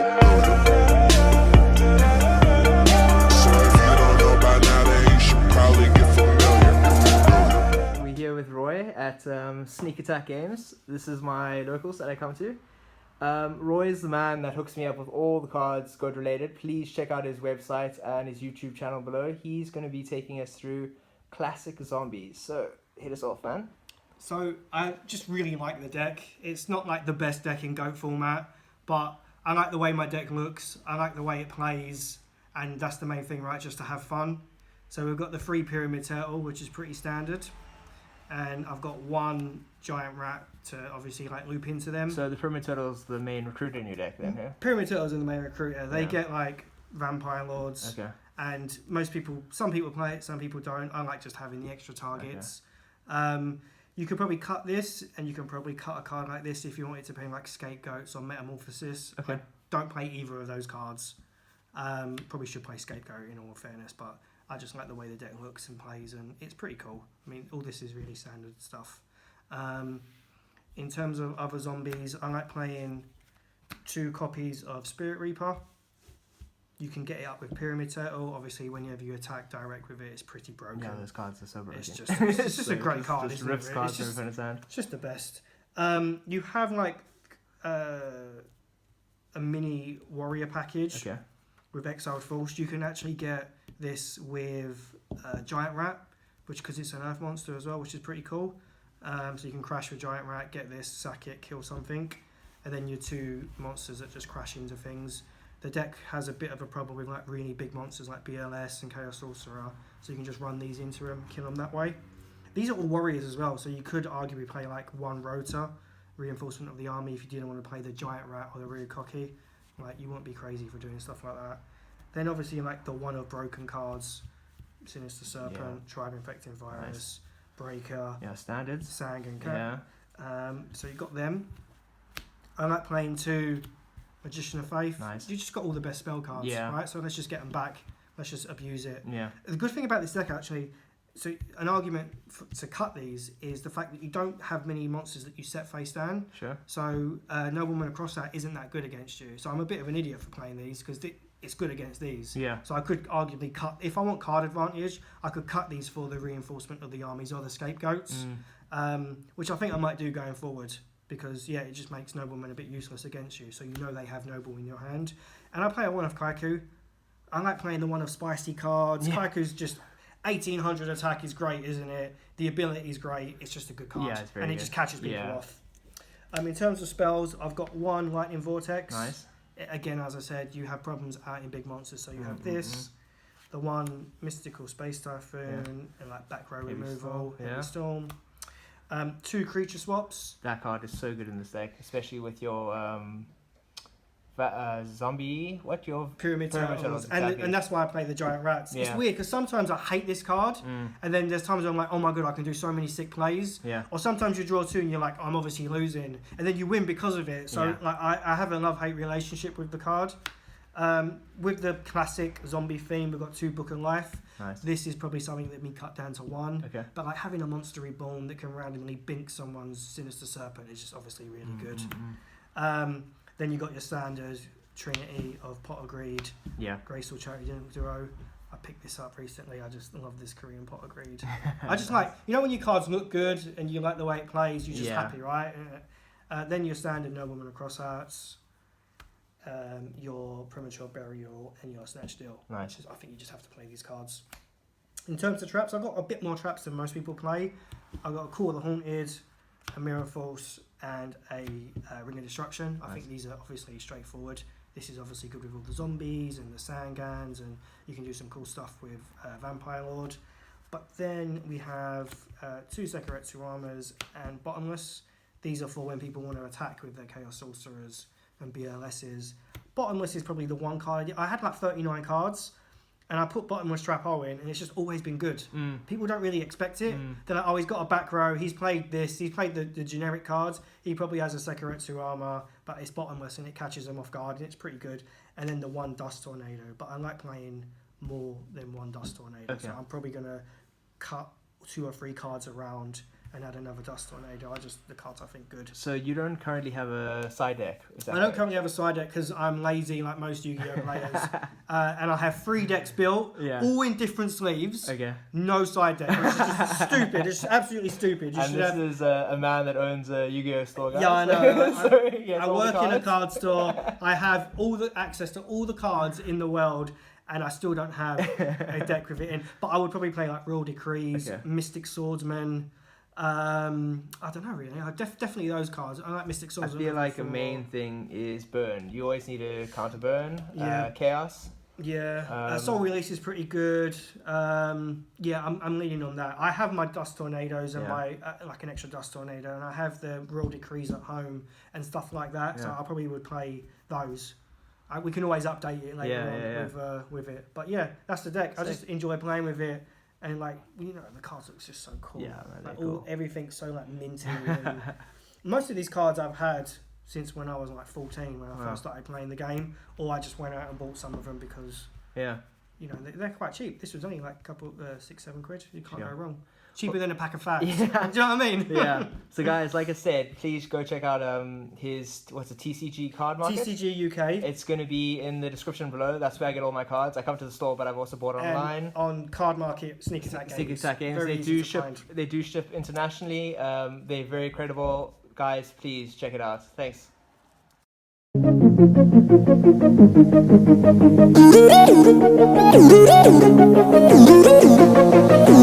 familiar. So if you don't know by now, then you should probably get familiar. We're here with Roy at Sneak Attack Games. This is my locals that I come to. Roy is the man that hooks me up with all the cards God related. Please check out his website and his YouTube channel below. He's going to be taking us through classic zombies. So hit us off, man. So I just really like the deck. It's not like the best deck in GOAT format, but I like the way my deck looks. I like the way it plays, and that's the main thing, right? Just to have fun. So we've got the 3 Pyramid Turtle, which is pretty standard, and I've got 1 Giant Rat to obviously like loop into them. So the Pyramid Turtle's the main recruiter in your deck then, yeah? Pyramid Turtles are the main recruiter. They get like Vampire Lords. Okay. And some people play it, some people don't. I like just having the extra targets. You could probably cut this, and you can probably cut a card like this if you wanted to play like Scapegoats or Metamorphosis. Okay. I don't play either of those cards. Probably should play Scapegoat in all fairness, but I just like the way the deck looks and plays, and it's pretty cool. I mean, all this is really standard stuff. In terms of other zombies, I like playing 2 copies of Spirit Reaper. You can get it up with Pyramid Turtle. Obviously, whenever you attack direct with it, it's pretty broken. Yeah, those cards are so broken. It's just a great card. Just rips cards it's in his hand. just the best. You have like a mini warrior package with Exiled Force. You can actually get this with Giant Rat, because it's an Earth monster as well, which is pretty cool. So you can crash with Giant Rat, get this, sack it, kill something, and then your 2 monsters that just crash into things. The deck has a bit of a problem with like really big monsters like BLS and Chaos Sorcerer, so you can just run these into them, kill them that way. These are all warriors as well, so you could arguably play like 1 Rota, Reinforcement of the Army, if you didn't want to play the Giant Rat or the Rear Cocky. Like, you won't be crazy for doing stuff like that. Then obviously like the 1 of broken cards, Sinister Serpent, Tribe Infecting Virus, Breaker, standards, Sang and Cat. So you got them. I like playing 2 Magician of Faith. Nice. You just got all the best spell cards, right? So let's just get them back. Let's just abuse it. Yeah. The good thing about this deck, actually, so an argument to cut these is the fact that you don't have many monsters that you set face down. Sure. So Nobleman across that isn't that good against you. So I'm a bit of an idiot for playing these because it's good against these. Yeah. So I could arguably cut, if I want card advantage, I could cut these for the Reinforcement of the Armies or the Scapegoats, which I think I might do going forward. Because, it just makes Noblemen a bit useless against you. So you know they have Noble in your hand. And I play a 1 of Kaiku. I like playing the 1 of Spicy cards. Yeah. Kaiku's just 1800 attack is great, isn't it? The ability is great. It's just a good card. Yeah, it's very and it good. just catches people off. In terms of spells, I've got 1 Lightning Vortex. Nice. Again, as I said, you have problems out in big monsters. So you have this. The 1 Mystical Space Typhoon. And like back row removal. Heavy Storm. 2 creature swaps. That card is so good in this deck, especially with your zombie. What your Pyramid Turtles. Exactly. And that's why I play the Giant Rats. It's weird because sometimes I hate this card, and then there's times I'm like, oh my god, I can do so many sick plays. Yeah. Or sometimes you draw 2 and you're like, I'm obviously losing, and then you win because of it. So like I have a love-hate relationship with the card. With the classic zombie theme, we've got 2 Book of Life. Nice. This is probably something that me cut down to 1. Okay. But like having a monster reborn that can randomly bink someone's Sinister Serpent is just obviously really good. Then you got your standard Trinity of Pot of Greed. Yeah. Graceful Charity Duo. I picked this up recently. I just love this Korean Pot of Greed. I just like, when your cards look good and you like the way it plays, you're just happy, right? Then your standard Nobleman of Cross Hearts. Your Premature Burial and your Snatch Deal. Nice. I think you just have to play these cards. In terms of traps, I've got a bit more traps than most people play. I've got a Call of the Haunted, a Mirror Force, and a Ring of Destruction. Nice. I think these are obviously straightforward. This is obviously good with all the zombies and the Sangans, and you can do some cool stuff with Vampire Lord. But then we have 2 Sekiretsu Armors and Bottomless. These are for when people want to attack with their Chaos Sorcerers and BLSs. Bottomless is probably the 1 card. I had like 39 cards, and I put Bottomless Trap O in, and it's just always been good. People don't really expect it. They're like, oh, he's got a back row, he's played this, he's played the generic cards, he probably has a Sekiretsu Armor, but it's Bottomless, and it catches them off guard, and it's pretty good. And then the 1 Dust Tornado, but I like playing more than 1 Dust Tornado, so I'm probably going to cut 2 or 3 cards around and add another Dust Tornado. The cards I think good. So you don't currently have a side deck? Is that I don't right? currently have a side deck because I'm lazy like most Yu-Gi-Oh players, and I have 3 decks built, Yeah. all in different sleeves. Okay. No side deck, which is just stupid. It's absolutely stupid. You And should this have. is a man that owns a Yu-Gi-Oh store, guys. Yeah, I know. So he gets I all the work in a cards. card store. I have all the access to all the cards in the world, and I still don't have a deck with it in. But I would probably play like Royal Decrees, Okay. Mystic Swordsman. I don't know really. Definitely those cards. I like Mystic I Swordsman. feel like a for- main thing is burn. You always need to counter burn. Yeah. Chaos. Yeah, Soul Release is pretty good. Yeah, I'm leaning on that. I have my Dust Tornadoes and Yeah. my like an extra Dust Tornado, and I have the Royal Decrees at home and stuff like that. So Yeah. I probably would play those. We can always update it later on with it. But yeah, that's the deck. I just enjoy playing with it, and like the cards looks just so cool. Yeah, man, like they're cool. everything's so like minty. And most of these cards I've had since when I was like 14 when I Wow. first started playing the game, or I just went out and bought some of them because Yeah. they're quite cheap. This was only like a couple, 6-7 quid. You can't Yeah. go wrong. Cheaper than a pack of fags. Yeah. Do you know what I mean? Yeah. So guys, like I said, please go check out his TCG card market. TCG UK. It's going to be in the description below. That's where I get all my cards. I come to the store, but I've also bought it online. And on Card Market, Sneak Attack Games. Sneak Attack Games. Very They easy do to ship. find. They do ship internationally. They're very credible. Guys, please check it out. Thanks. Thank you.